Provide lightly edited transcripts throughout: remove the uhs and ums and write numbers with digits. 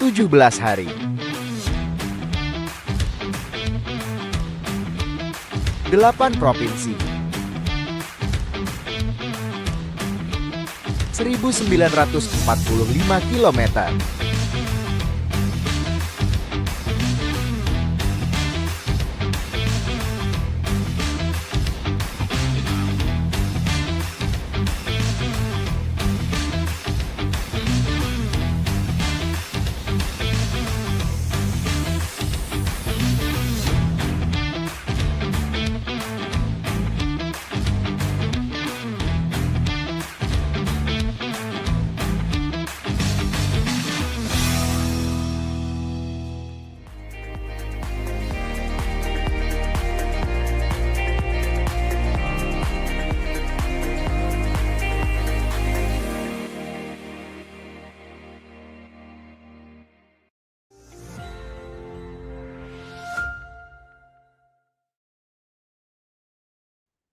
17 hari. 8 provinsi. 1945 kilometer.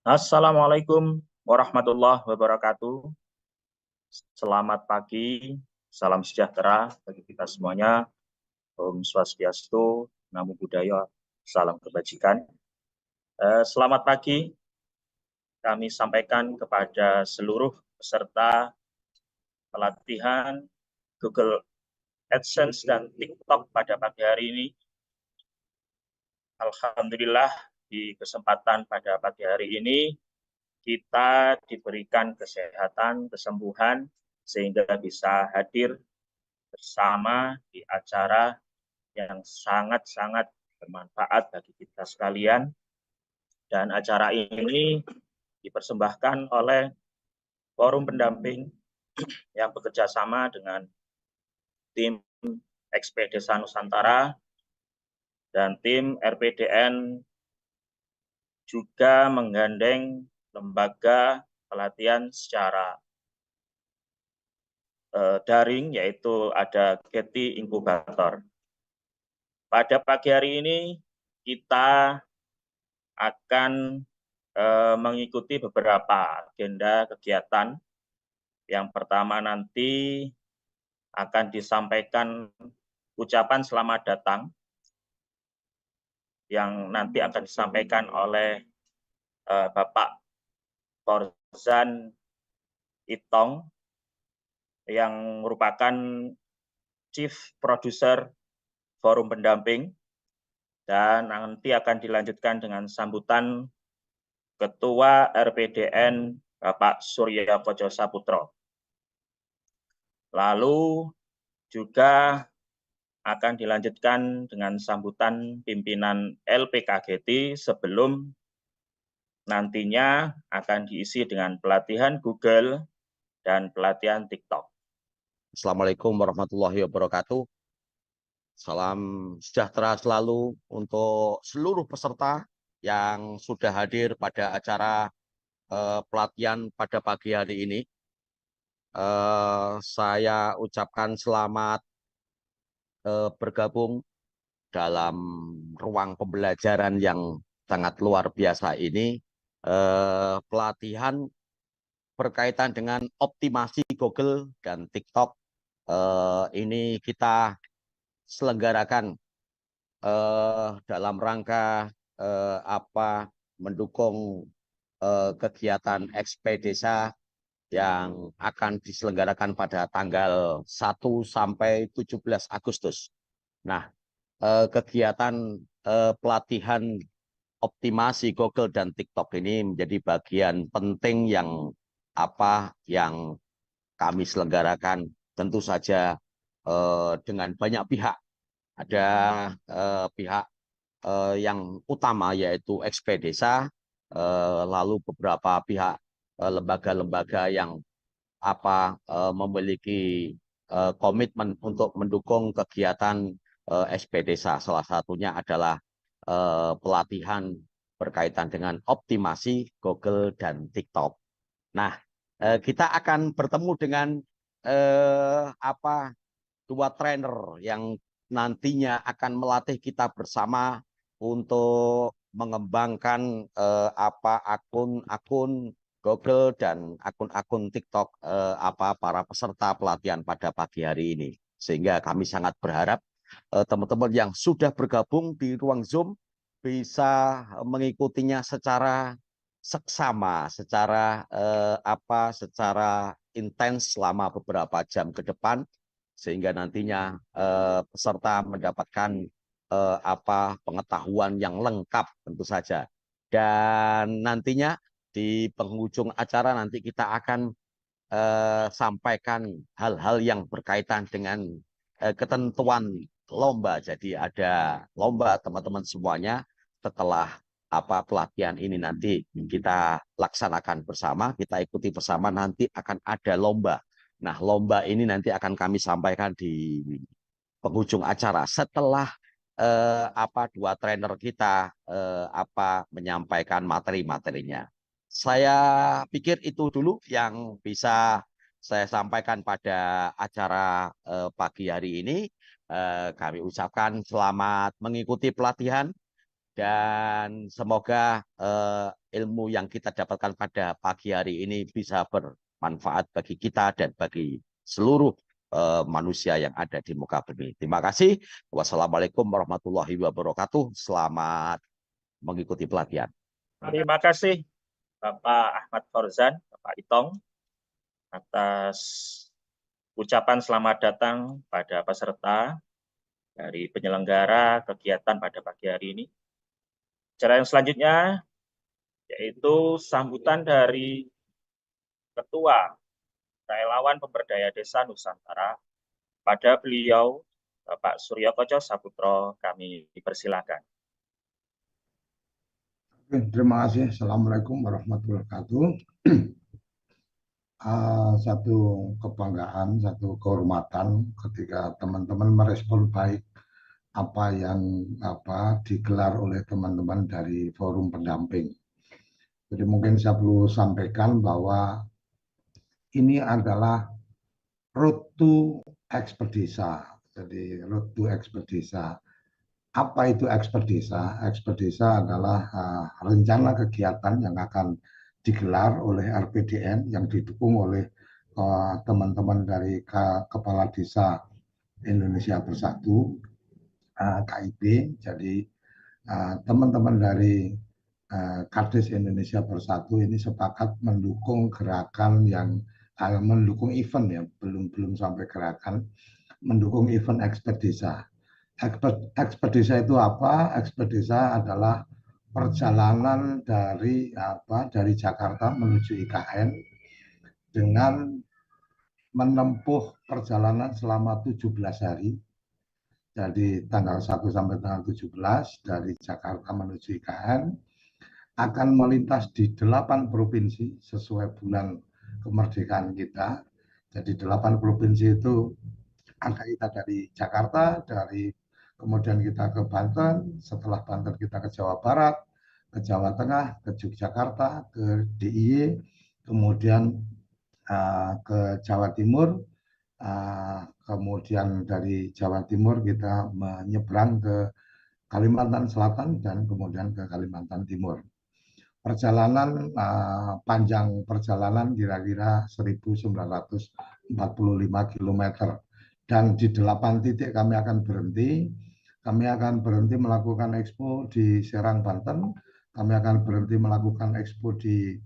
Assalamualaikum warahmatullahi wabarakatuh. Selamat pagi, salam sejahtera bagi kita semuanya. Om Swastiastu, Namo Buddhaya, salam kebajikan. Selamat pagi, kami sampaikan kepada seluruh peserta pelatihan Google AdSense dan TikTok pada pagi hari ini. Alhamdulillah, di kesempatan pada pagi hari ini kita diberikan kesehatan, kesembuhan, sehingga bisa hadir bersama di acara yang sangat-sangat bermanfaat bagi kita sekalian. Dan acara ini dipersembahkan oleh Forum Pendamping yang bekerja sama dengan tim XP Desa Nusantara dan tim RPDN, juga menggandeng lembaga pelatihan secara daring, yaitu ada Getty Inkubator. Pada pagi hari ini kita akan mengikuti beberapa agenda kegiatan. Yang pertama nanti akan disampaikan ucapan selamat datang yang nanti akan disampaikan oleh Bapak Forzan Itong yang merupakan Chief Producer Forum Pendamping, dan nanti akan dilanjutkan dengan sambutan Ketua RPDN Bapak Surya Koco Saputro. Lalu juga akan dilanjutkan dengan sambutan pimpinan LPKGT sebelum nantinya akan diisi dengan pelatihan Google dan pelatihan TikTok. Assalamualaikum warahmatullahi wabarakatuh. Salam sejahtera selalu untuk seluruh peserta yang sudah hadir pada acara pelatihan pada pagi hari ini. Saya ucapkan selamat bergabung dalam ruang pembelajaran yang sangat luar biasa ini. Pelatihan berkaitan dengan optimasi Google dan TikTok. Ini kita selenggarakan dalam rangka mendukung kegiatan XP Desa yang akan diselenggarakan pada tanggal 1 sampai 17 Agustus. Nah, kegiatan pelatihan optimasi Google dan TikTok ini menjadi bagian penting yang kami selenggarakan, tentu saja dengan banyak pihak. Ada pihak yang utama yaitu XP Desa, lalu beberapa pihak lembaga-lembaga yang memiliki komitmen untuk mendukung kegiatan XP Desa. Salah satunya adalah pelatihan berkaitan dengan optimasi Google dan TikTok. Nah, kita akan bertemu dengan dua trainer yang nantinya akan melatih kita bersama untuk mengembangkan akun-akun Google dan akun-akun TikTok para peserta pelatihan pada pagi hari ini. Sehingga kami sangat berharap teman-teman yang sudah bergabung di ruang Zoom bisa mengikutinya secara seksama, secara secara intens selama beberapa jam ke depan, sehingga nantinya peserta mendapatkan pengetahuan yang lengkap tentu saja. Dan nantinya di penghujung acara nanti kita akan sampaikan hal-hal yang berkaitan dengan ketentuan lomba. Jadi ada lomba teman-teman semuanya setelah pelatihan ini nanti kita laksanakan bersama, kita ikuti bersama, nanti akan ada lomba. Nah, lomba ini nanti akan kami sampaikan di penghujung acara setelah dua trainer kita menyampaikan materi-materinya. Saya pikir itu dulu yang bisa saya sampaikan pada acara pagi hari ini. Kami ucapkan selamat mengikuti pelatihan dan semoga ilmu yang kita dapatkan pada pagi hari ini bisa bermanfaat bagi kita dan bagi seluruh manusia yang ada di muka bumi. Terima kasih. Wassalamualaikum warahmatullahi wabarakatuh. Selamat mengikuti pelatihan. Terima kasih Bapak Ahmad Fauzan, Bapak Itong, atas ucapan selamat datang pada peserta dari penyelenggara kegiatan pada pagi hari ini. Acara yang selanjutnya yaitu sambutan dari Ketua Relawan Pemberdaya Desa Nusantara. Pada beliau, Bapak Suryo Koco Saputro, kami dipersilakan. Terima kasih. Assalamualaikum warahmatullahi wabarakatuh. Satu kebanggaan, satu kehormatan ketika teman-teman merespon baik apa yang digelar oleh teman-teman dari forum pendamping. Jadi mungkin saya perlu sampaikan bahwa ini adalah road to expert desa. Jadi road to expert desa. Apa itu expert desa? Expert desa adalah rencana kegiatan yang akan digelar oleh RPDN yang didukung oleh teman-teman dari Kepala Desa Indonesia Bersatu, KIB. Jadi teman-teman dari Kades Indonesia Bersatu ini sepakat mendukung gerakan yang mendukung event, ya, belum sampai gerakan, mendukung event expert desa. Expert desa itu apa? Expert desa adalah perjalanan dari Jakarta menuju IKN dengan menempuh perjalanan selama 17 hari. Jadi tanggal 1 sampai tanggal 17 dari Jakarta menuju IKN akan melintas di 8 provinsi sesuai bulan kemerdekaan kita. Jadi 8 provinsi itu ada kita dari Jakarta, kemudian kita ke Banten, setelah Banten kita ke Jawa Barat, ke Jawa Tengah, ke Yogyakarta, ke DIY, kemudian ke Jawa Timur, kemudian dari Jawa Timur kita menyeberang ke Kalimantan Selatan dan kemudian ke Kalimantan Timur. Perjalanan panjang perjalanan kira-kira 1.945 km. Dan di 8 titik kami akan berhenti. Kami akan berhenti melakukan expo di Serang, Banten. Kami akan berhenti melakukan expo di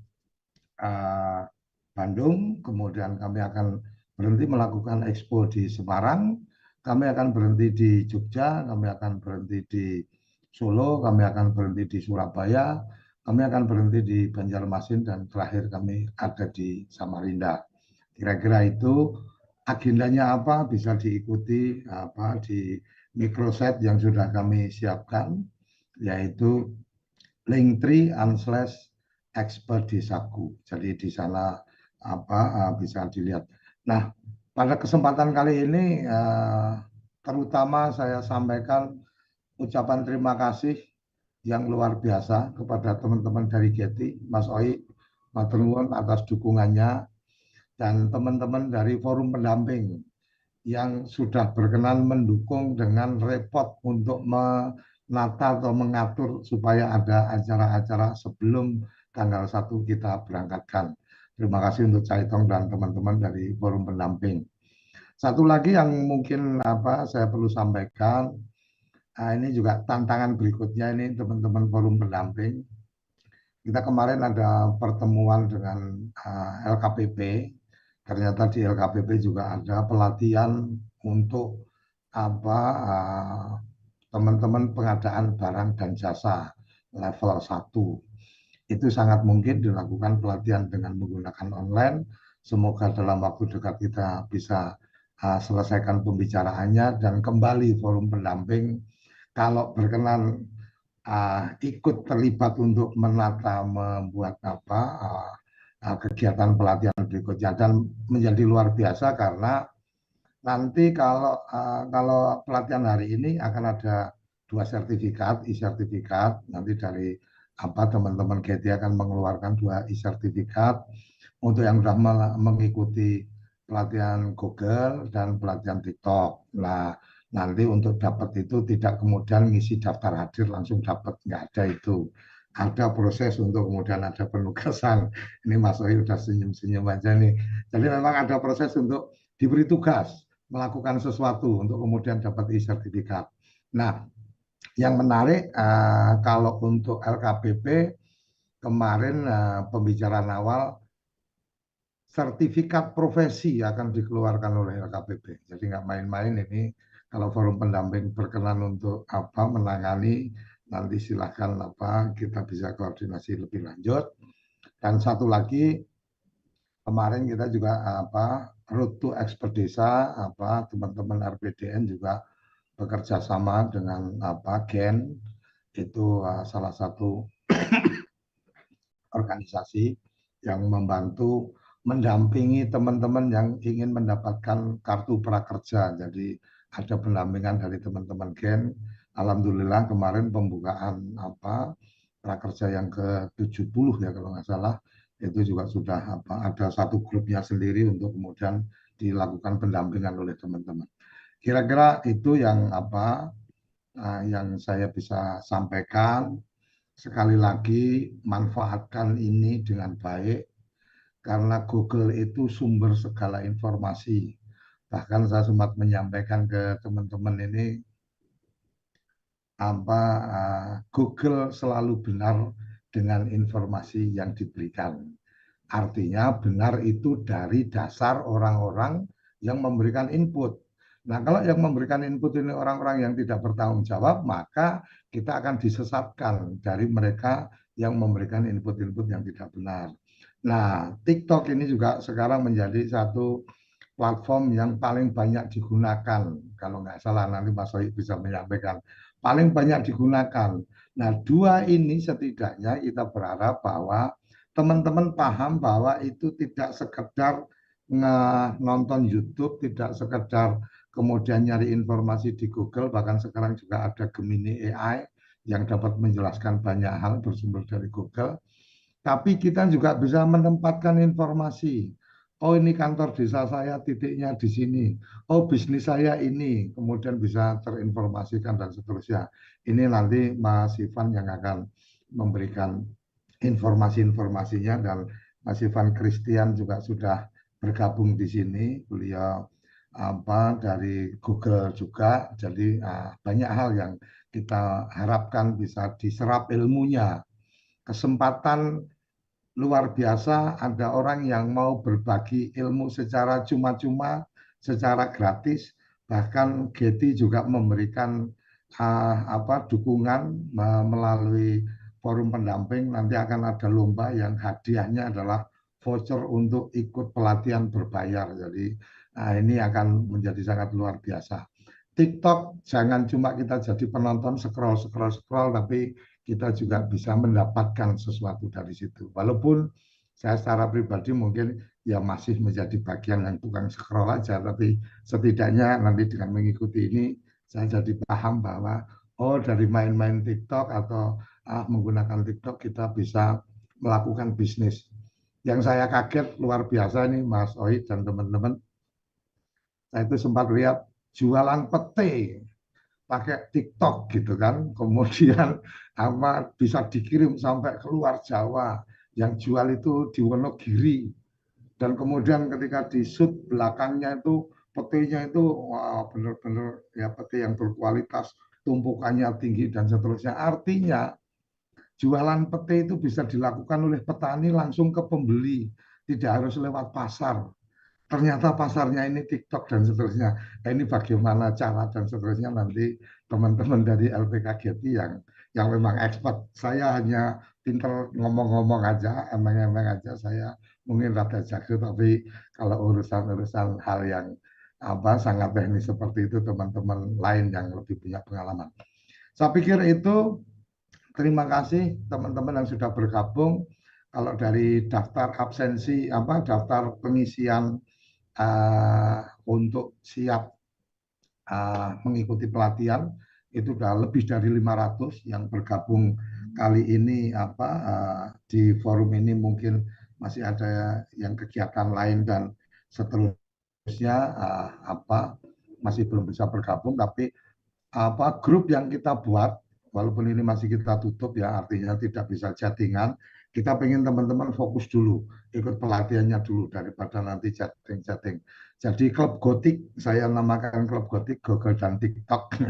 Bandung. Kemudian kami akan berhenti melakukan expo di Semarang. Kami akan berhenti di Jogja. Kami akan berhenti di Solo. Kami akan berhenti di Surabaya. Kami akan berhenti di Banjarmasin. Dan terakhir kami ada di Samarinda. Kira-kira itu. Agendanya apa bisa diikuti di microsite yang sudah kami siapkan, yaitu linktree/expert desaku. Jadi di sana bisa dilihat. Nah, pada kesempatan kali ini terutama saya sampaikan ucapan terima kasih yang luar biasa kepada teman-teman dari Getty, Mas Oi, matur nuwun atas dukungannya, dan teman-teman dari forum pendamping yang sudah berkenan mendukung dengan repot untuk menata atau mengatur supaya ada acara-acara sebelum tanggal 1 kita berangkatkan. Terima kasih untuk Caitong dan teman-teman dari forum pendamping. Satu lagi yang mungkin saya perlu sampaikan, ini juga tantangan berikutnya ini teman-teman forum pendamping. Kita kemarin ada pertemuan dengan LKPP. Ternyata di LKPP juga ada pelatihan untuk teman-teman pengadaan barang dan jasa level 1. Itu sangat mungkin dilakukan pelatihan dengan menggunakan online. Semoga dalam waktu dekat kita bisa selesaikan pembicaraannya dan kembali forum pendamping kalau berkenan ikut terlibat untuk menata membuat kegiatan pelatihan berikutnya dan menjadi luar biasa karena nanti kalau pelatihan hari ini akan ada 2 sertifikat, e-sertifikat nanti dari teman-teman GT akan mengeluarkan 2 e-sertifikat untuk yang sudah mengikuti pelatihan Google dan pelatihan TikTok. Nah, nanti untuk dapat itu tidak kemudian ngisi daftar hadir langsung dapat, nggak ada itu. Ada proses untuk kemudian ada penugasan. Ini Mas Oi udah senyum-senyum aja nih. Jadi memang ada proses untuk diberi tugas melakukan sesuatu untuk kemudian dapat e-sertifikat. Nah, yang menarik kalau untuk LKPP kemarin pembicaraan awal sertifikat profesi akan dikeluarkan oleh LKPP. Jadi nggak main-main ini. Kalau forum pendamping berkenan untuk menangani, nanti silahkan kita bisa koordinasi lebih lanjut. Dan satu lagi kemarin kita juga Road to Expert Desa, teman-teman RPDN juga bekerja sama dengan GEN, itu salah satu organisasi yang membantu mendampingi teman-teman yang ingin mendapatkan kartu prakerja. Jadi ada pendampingan dari teman-teman GEN. Alhamdulillah kemarin pembukaan prakerja yang ke-70 ya kalau nggak salah, itu juga sudah ada satu grupnya sendiri untuk kemudian dilakukan pendampingan oleh teman-teman. Kira-kira itu yang yang saya bisa sampaikan. Sekali lagi manfaatkan ini dengan baik karena Google itu sumber segala informasi. Bahkan saya sempat menyampaikan ke teman-teman ini Google selalu benar dengan informasi yang diberikan. Artinya benar itu dari dasar orang-orang yang memberikan input. Nah, kalau yang memberikan input ini orang-orang yang tidak bertanggung jawab, maka kita akan disesatkan dari mereka yang memberikan input-input yang tidak benar. Nah, TikTok ini juga sekarang menjadi satu platform yang paling banyak digunakan. Kalau nggak salah nanti Mas Sohib bisa menyampaikan. Paling banyak digunakan. Nah, 2 ini setidaknya kita berharap bahwa teman-teman paham bahwa itu tidak sekedar nonton YouTube, tidak sekedar kemudian nyari informasi di Google, bahkan sekarang juga ada Gemini AI yang dapat menjelaskan banyak hal bersumber dari Google. Tapi kita juga bisa menempatkan informasi. Oh, ini kantor desa saya, titiknya di sini. Oh, bisnis saya ini. Kemudian bisa terinformasikan dan seterusnya. Ini nanti Mas Ivan yang akan memberikan informasi-informasinya, dan Mas Ivan Christian juga sudah bergabung di sini. Beliau dari Google juga. Jadi banyak hal yang kita harapkan bisa diserap ilmunya. Kesempatan luar biasa, ada orang yang mau berbagi ilmu secara cuma-cuma, secara gratis. Bahkan Getty juga memberikan dukungan melalui forum pendamping. Nanti akan ada lomba yang hadiahnya adalah voucher untuk ikut pelatihan berbayar. Jadi ini akan menjadi sangat luar biasa. TikTok jangan cuma kita jadi penonton scroll, tapi kita juga bisa mendapatkan sesuatu dari situ. Walaupun saya secara pribadi mungkin ya masih menjadi bagian yang tukang scroll aja, tapi setidaknya nanti dengan mengikuti ini saya jadi paham bahwa oh, dari main-main TikTok atau menggunakan TikTok kita bisa melakukan bisnis. Yang saya kaget luar biasa nih Mas Oi dan teman-teman, saya itu sempat lihat jualan pete pakai TikTok gitu kan, kemudian bisa dikirim sampai keluar Jawa, yang jual itu di Wonogiri, dan kemudian ketika di shoot belakangnya itu Petenya itu wah, benar-benar ya peti yang berkualitas, tumpukannya tinggi dan seterusnya. Artinya jualan pete itu bisa dilakukan oleh petani langsung ke pembeli, tidak harus lewat pasar. Ternyata pasarnya ini TikTok dan seterusnya. Nah, ini bagaimana cara dan seterusnya nanti teman-teman dari LPKGT yang memang expert. Saya hanya pinter ngomong-ngomong aja, emang-emang aja. Saya mungkin rada jago, tapi kalau urusan-urusan hal yang sangat teknis seperti itu teman-teman lain yang lebih punya pengalaman. Saya pikir itu. Terima kasih teman-teman yang sudah bergabung. Kalau dari daftar absensi, daftar pengisian untuk siap mengikuti pelatihan itu sudah lebih dari 500 yang bergabung kali ini di forum ini. Mungkin masih ada yang kegiatan lain dan seterusnya masih belum bisa bergabung, tapi grup yang kita buat, walaupun ini masih kita tutup ya, artinya tidak bisa chattingan, kita pengen teman-teman fokus dulu, ikut pelatihannya dulu daripada nanti chatting-chatting. Jadi klub gotik, saya namakan klub gotik, Google dan TikTok.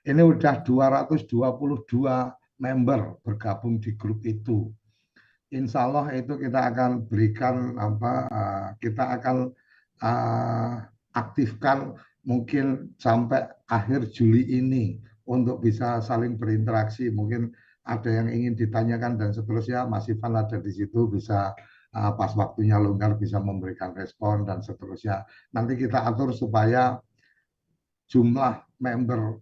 Ini udah 222 member bergabung di grup itu. Insya Allah itu kita akan berikan kita akan aktifkan mungkin sampai akhir Juli ini untuk bisa saling berinteraksi. Mungkin ada yang ingin ditanyakan dan seterusnya, Mas Ivan ada di situ, bisa pas waktunya longgar bisa memberikan respon dan seterusnya. Nanti kita atur supaya jumlah member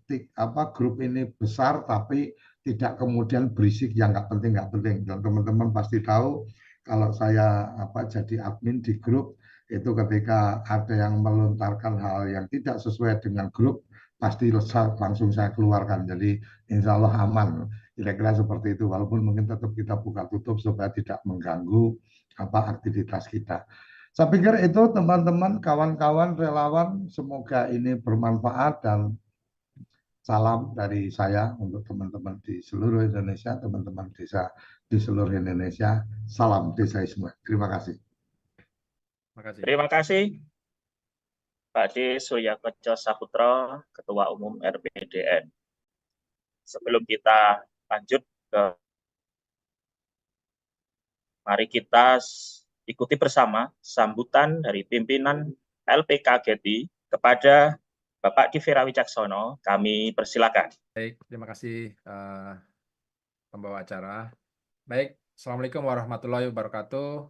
grup ini besar, tapi tidak kemudian berisik yang nggak penting. Dan teman-teman pasti tahu kalau saya jadi admin di grup itu, ketika ada yang melontarkan hal yang tidak sesuai dengan grup, pasti langsung saya keluarkan. Jadi insya Allah aman. Kira-kira seperti itu. Walaupun mungkin tetap kita buka tutup supaya tidak mengganggu aktivitas kita. Saya pikir itu teman-teman, kawan-kawan relawan, semoga ini bermanfaat dan salam dari saya untuk teman-teman di seluruh Indonesia, teman-teman desa di seluruh Indonesia. Salam desaisme. Terima kasih. Terima kasih Pak D. Surya Koco Saputra, Ketua Umum RPDN. Sebelum kita lanjut mari kita ikuti bersama sambutan dari pimpinan LPKGT kepada Bapak Kivera Wicaksono. Kami persilakan. Baik, terima kasih pembawa acara. Baik, Assalamualaikum warahmatullahi wabarakatuh.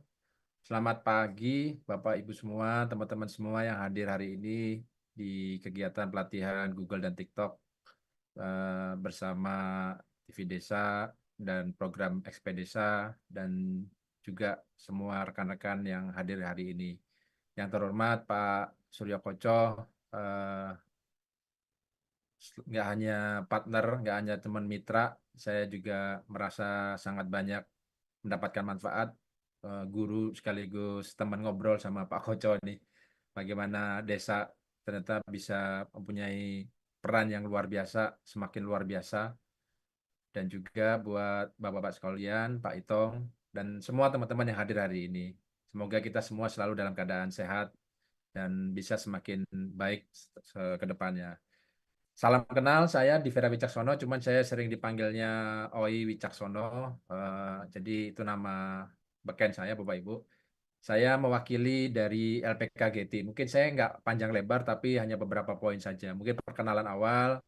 Selamat pagi Bapak Ibu semua, teman-teman semua yang hadir hari ini di kegiatan pelatihan Google dan TikTok bersama TV Desa dan program XP Desa, dan juga semua rekan-rekan yang hadir hari ini. Yang terhormat Pak Surya Koco, nggak hanya partner, nggak hanya teman mitra, saya juga merasa sangat banyak mendapatkan manfaat, guru sekaligus teman ngobrol sama Pak Koco nih. Bagaimana desa ternyata bisa mempunyai peran yang luar biasa, semakin luar biasa. Dan juga buat Bapak-Bapak sekalian, Pak Itong, dan semua teman-teman yang hadir hari ini. Semoga kita semua selalu dalam keadaan sehat dan bisa semakin baik ke depannya. Salam kenal, saya Divera Wicaksono, cuman saya sering dipanggilnya Oi Wicaksono, jadi itu nama beken saya, Bapak Ibu. Saya mewakili dari LPKGT. Mungkin saya nggak panjang lebar, tapi hanya beberapa poin saja. Mungkin perkenalan awal,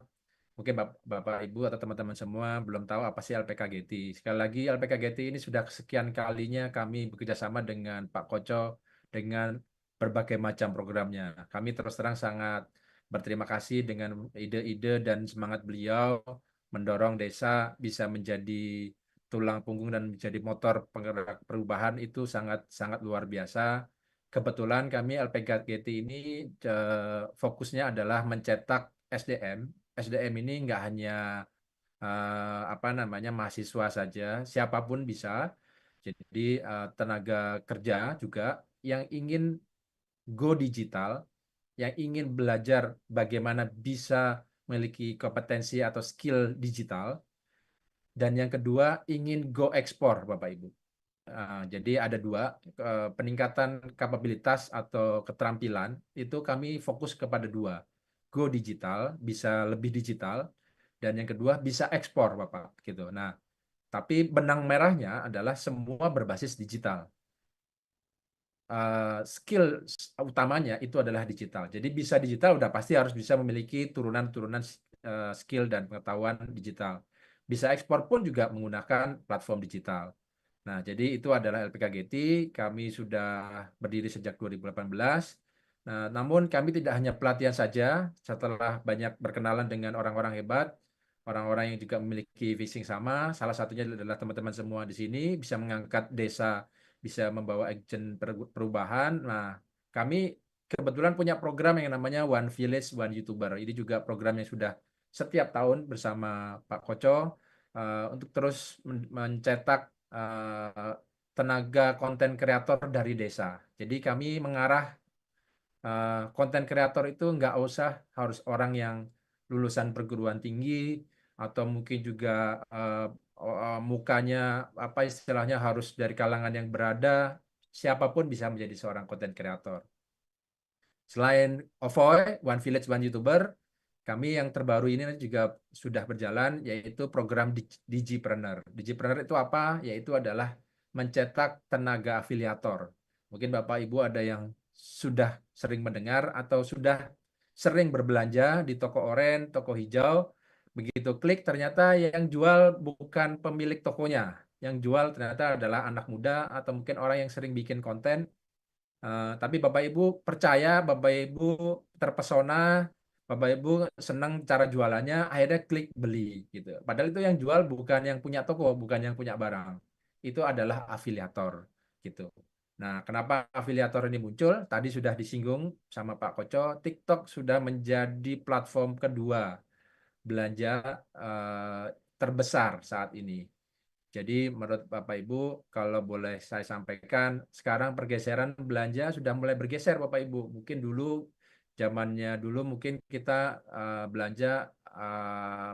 mungkin Bapak Ibu atau teman-teman semua belum tahu apa sih LPKGT. Sekali lagi, LPKGT ini sudah sekian kalinya kami bekerjasama dengan Pak Koco dengan berbagai macam programnya. Kami terus terang sangat berterima kasih dengan ide-ide dan semangat beliau mendorong desa bisa menjadi tulang punggung dan menjadi motor penggerak perubahan. Itu sangat luar biasa. Kebetulan kami LPKGT ini fokusnya adalah mencetak SDM. SDM ini nggak hanya mahasiswa saja, siapapun bisa. Jadi tenaga kerja juga yang ingin go digital, yang ingin belajar bagaimana bisa memiliki kompetensi atau skill digital, dan yang kedua ingin go ekspor, Bapak Ibu. Jadi ada dua, peningkatan kapabilitas atau keterampilan itu kami fokus kepada dua. Go digital, bisa lebih digital, dan yang kedua bisa ekspor Bapak gitu. Nah, tapi benang merahnya adalah semua berbasis digital. Skill utamanya itu adalah digital. Jadi bisa digital udah pasti harus bisa memiliki turunan-turunan skill dan pengetahuan digital. Bisa ekspor pun juga menggunakan platform digital. Nah, jadi itu adalah LPKGT. Kami sudah berdiri sejak 2018. Nah, namun kami tidak hanya pelatihan saja, setelah banyak berkenalan dengan orang-orang hebat, orang-orang yang juga memiliki visi yang sama, salah satunya adalah teman-teman semua di sini bisa mengangkat desa, bisa membawa agen perubahan. Nah, kami kebetulan punya program yang namanya One Village, One YouTuber. Ini juga program yang sudah setiap tahun bersama Pak Koco untuk terus mencetak tenaga konten kreator dari desa. Jadi kami mengarah konten kreator itu nggak usah harus orang yang lulusan perguruan tinggi atau mungkin juga mukanya apa istilahnya harus dari kalangan yang berada, siapapun bisa menjadi seorang konten kreator. Selain OVOY, One Village, One YouTuber, kami yang terbaru ini juga sudah berjalan, yaitu program Digipreneur. Digipreneur itu apa? Yaitu adalah mencetak tenaga afiliator. Mungkin Bapak Ibu ada yang sudah sering mendengar atau sudah sering berbelanja di toko oren, toko hijau. Begitu klik, ternyata yang jual bukan pemilik tokonya. Yang jual ternyata adalah anak muda atau mungkin orang yang sering bikin konten. Tapi Bapak Ibu percaya, Bapak Ibu terpesona, Bapak Ibu senang cara jualannya, akhirnya klik beli gitu. Padahal itu yang jual bukan yang punya toko, bukan yang punya barang. Itu adalah afiliator gitu. Nah, kenapa afiliator ini muncul? Tadi sudah disinggung sama Pak Koco, TikTok sudah menjadi platform kedua belanja terbesar saat ini. Jadi menurut Bapak Ibu, kalau boleh saya sampaikan, sekarang pergeseran belanja sudah mulai bergeser Bapak Ibu. Mungkin dulu, zamannya dulu mungkin kita belanja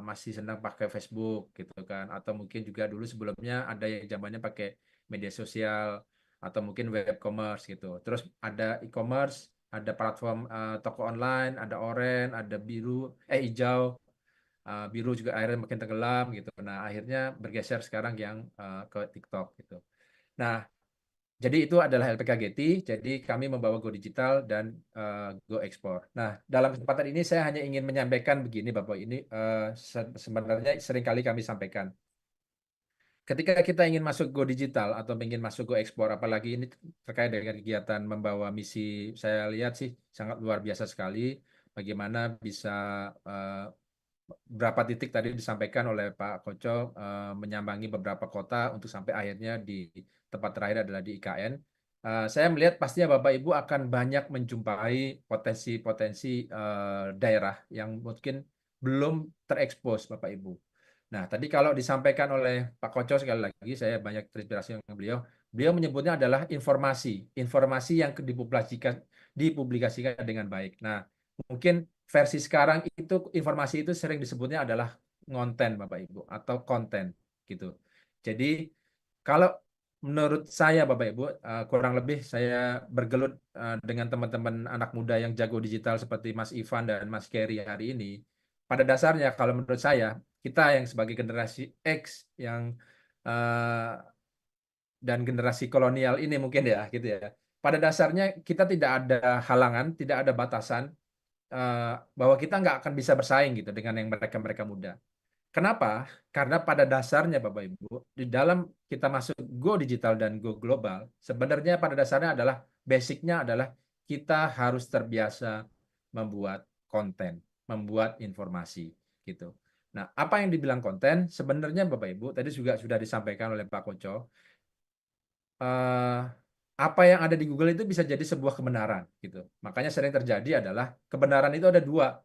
masih senang pakai Facebook gitu kan. Atau mungkin juga dulu sebelumnya ada yang zamannya pakai media sosial atau mungkin web commerce gitu. Terus ada e-commerce, ada platform toko online, ada oren, ada hijau. Biru juga akhirnya makin tenggelam gitu. Nah, akhirnya bergeser sekarang yang ke TikTok gitu. Nah, jadi itu adalah LPKGT. Jadi kami membawa Go Digital dan Go Ekspor. Nah, dalam kesempatan ini saya hanya ingin menyampaikan begini, Bapak. Ini sebenarnya seringkali kami sampaikan. Ketika kita ingin masuk Go Digital atau ingin masuk Go Ekspor, apalagi ini terkait dengan kegiatan membawa misi, saya lihat sih sangat luar biasa sekali. Bagaimana bisa berapa titik tadi disampaikan oleh Pak Koco menyambangi beberapa kota untuk sampai akhirnya di tempat terakhir adalah di IKN. Saya melihat pastinya Bapak Ibu akan banyak menjumpai potensi-potensi daerah yang mungkin belum terekspos Bapak Ibu. Nah, tadi kalau disampaikan oleh Pak Koco sekali lagi, saya banyak terinspirasi dengan beliau. Beliau menyebutnya adalah informasi yang dipublikasikan dengan baik. Nah, mungkin versi sekarang itu informasi itu sering disebutnya adalah konten Bapak Ibu atau konten gitu. Jadi kalau menurut saya Bapak Ibu kurang lebih saya bergelut dengan teman-teman anak muda yang jago digital seperti Mas Ivan dan Mas Kerry hari ini. Pada dasarnya kalau menurut saya kita yang sebagai generasi X yang dan generasi kolonial ini mungkin ya gitu ya. Pada dasarnya kita tidak ada halangan, tidak ada batasan bahwa kita nggak akan bisa bersaing gitu dengan yang mereka muda. Kenapa? Karena pada dasarnya Bapak Ibu, di dalam kita masuk Go Digital dan Go Global, sebenarnya pada dasarnya adalah basicnya adalah kita harus terbiasa membuat konten, membuat informasi gitu. Nah, apa yang dibilang konten? Sebenarnya Bapak Ibu tadi juga sudah disampaikan oleh Pak Koco. Apa yang ada di Google itu bisa jadi sebuah kebenaran gitu. Makanya sering terjadi adalah kebenaran itu ada dua.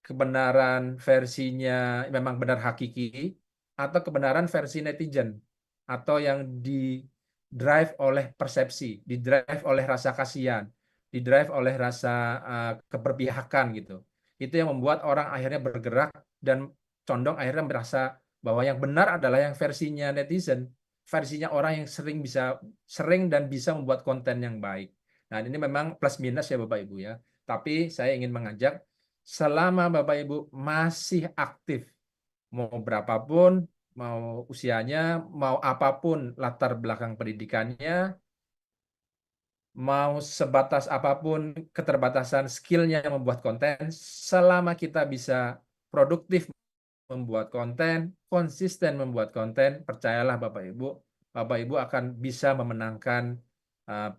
Kebenaran versinya memang benar hakiki atau kebenaran versi netizen atau yang di drive oleh persepsi, di drive oleh rasa kasihan, di drive oleh rasa keberpihakan gitu. Itu yang membuat orang akhirnya bergerak dan condong akhirnya merasa bahwa yang benar adalah yang versinya netizen, versinya orang yang sering dan bisa membuat konten yang baik. Nah, ini memang plus minus ya Bapak Ibu ya. Tapi saya ingin mengajak selama Bapak Ibu masih aktif, mau berapapun, mau usianya, mau apapun latar belakang pendidikannya, mau sebatas apapun keterbatasan skillnya membuat konten, selama kita bisa produktif membuat konten, konsisten membuat konten, percayalah Bapak Ibu akan bisa memenangkan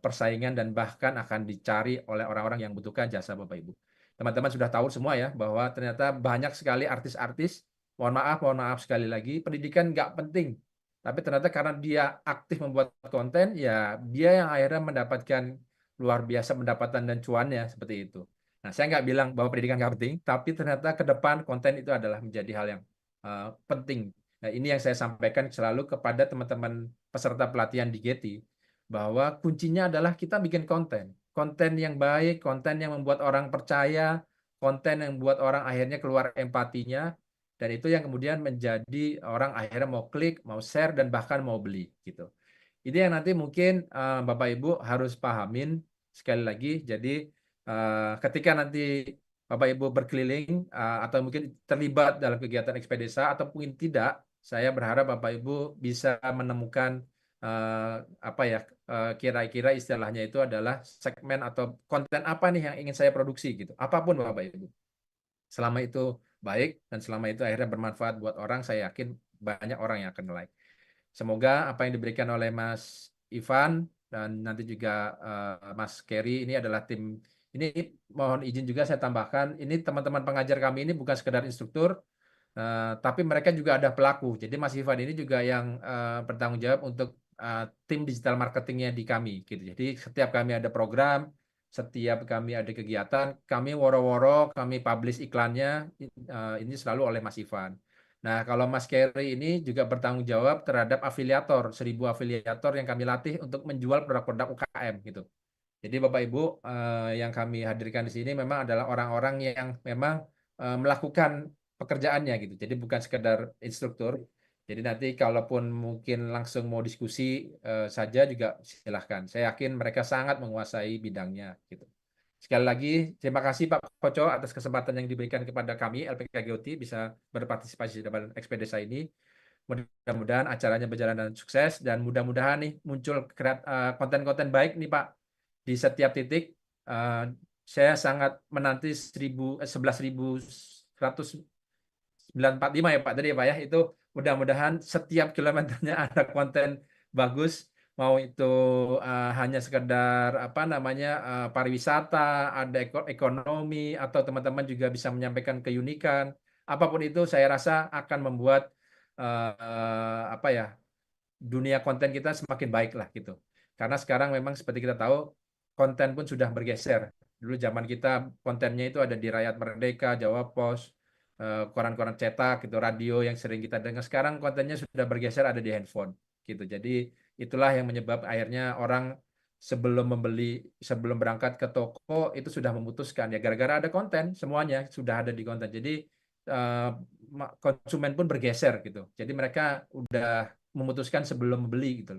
persaingan dan bahkan akan dicari oleh orang-orang yang membutuhkan jasa Bapak Ibu. Teman-teman sudah tahu semua ya bahwa ternyata banyak sekali artis-artis, mohon maaf sekali lagi, pendidikan nggak penting. Tapi ternyata karena dia aktif membuat konten, ya dia yang akhirnya mendapatkan luar biasa pendapatan dan cuannya seperti itu. Nah, saya nggak bilang bahwa pendidikan nggak penting, tapi ternyata ke depan konten itu adalah menjadi hal yang penting. Nah, ini yang saya sampaikan selalu kepada teman-teman peserta pelatihan di Getty, bahwa kuncinya adalah kita bikin konten. Konten yang baik, konten yang membuat orang percaya, konten yang membuat orang akhirnya keluar empatinya, dan itu yang kemudian menjadi orang akhirnya mau klik, mau share, dan bahkan mau beli gitu. Ini yang nanti mungkin Bapak Ibu harus pahamin sekali lagi. Jadi ketika nanti Bapak Ibu berkeliling atau mungkin terlibat dalam kegiatan ekspedisa atau mungkin tidak, saya berharap Bapak Ibu bisa menemukan kira-kira istilahnya itu adalah segmen atau konten apa nih yang ingin saya produksi gitu. Apapun Bapak Ibu. Selama itu baik dan selama itu akhirnya bermanfaat buat orang, saya yakin banyak orang yang akan like. Semoga apa yang diberikan oleh Mas Ivan dan nanti juga Mas Kerry ini adalah tim ini, mohon izin juga saya tambahkan, ini teman-teman pengajar kami ini bukan sekedar instruktur, tapi mereka juga ada pelaku. Jadi Mas Ivan ini juga yang bertanggung jawab untuk tim digital marketingnya di kami. Gitu. Jadi setiap kami ada program, setiap kami ada kegiatan, kami woro-woro, kami publish iklannya, ini selalu oleh Mas Ivan. Nah, kalau Mas Kerry ini juga bertanggung jawab terhadap afiliator, 1000 afiliator yang kami latih untuk menjual produk-produk UKM gitu. Jadi Bapak Ibu yang kami hadirkan di sini memang adalah orang-orang yang memang melakukan pekerjaannya gitu. Jadi bukan sekedar instruktur. Jadi nanti kalaupun mungkin langsung mau diskusi saja juga silahkan. Saya yakin mereka sangat menguasai bidangnya gitu. Sekali lagi, terima kasih Pak Koco atas kesempatan yang diberikan kepada kami, LPK Getty, bisa berpartisipasi dalam ekspedisi ini. Mudah-mudahan acaranya berjalan dengan sukses, dan mudah-mudahan nih muncul konten-konten baik nih Pak, di setiap titik. Saya sangat menanti 11.145 ya Pak, tadi ya Pak ya, itu mudah-mudahan setiap kilometernya ada konten bagus. Mau itu hanya sekedar pariwisata, ada ekonomi, atau teman-teman juga bisa menyampaikan keunikan. Apapun itu saya rasa akan membuat dunia konten kita semakin baik lah gitu. Karena sekarang memang seperti kita tahu konten pun sudah bergeser. Dulu zaman kita kontennya itu ada di Rakyat Merdeka, Jawa Pos, koran-koran cetak, gitu, radio yang sering kita dengar. Sekarang kontennya sudah bergeser ada di handphone gitu. Jadi itulah yang menyebab akhirnya orang sebelum berangkat ke toko itu sudah memutuskan ya, gara-gara ada konten, semuanya sudah ada di konten. Jadi konsumen pun bergeser gitu. Jadi mereka udah memutuskan sebelum membeli gitu.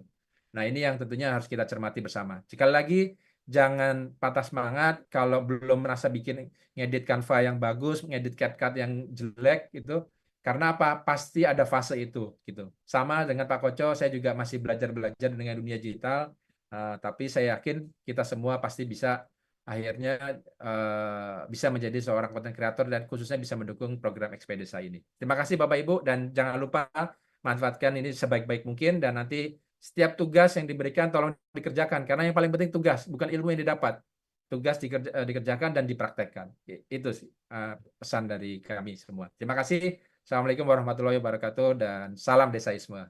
Nah, ini yang tentunya harus kita cermati bersama. Sekali lagi, jangan patah semangat kalau belum merasa bikin ngedit Canva yang bagus, ngedit CapCut yang jelek gitu. Karena apa? Pasti ada fase itu gitu. Sama dengan Pak Koco, saya juga masih belajar dengan dunia digital, tapi saya yakin kita semua pasti bisa akhirnya bisa menjadi seorang content creator dan khususnya bisa mendukung program ekspedisi ini. Terima kasih Bapak Ibu, dan jangan lupa manfaatkan ini sebaik-baik mungkin, dan nanti setiap tugas yang diberikan tolong dikerjakan, karena yang paling penting tugas, bukan ilmu yang didapat. Tugas dikerjakan dan dipraktekkan. Itu sih pesan dari kami semua. Terima kasih. Assalamualaikum warahmatullahi wabarakatuh, dan salam desaisme.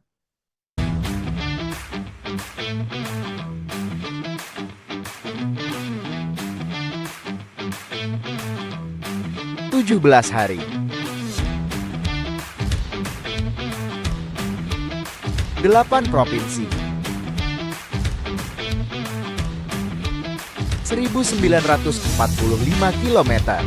"17 hari, 8 provinsi, 1945 kilometer.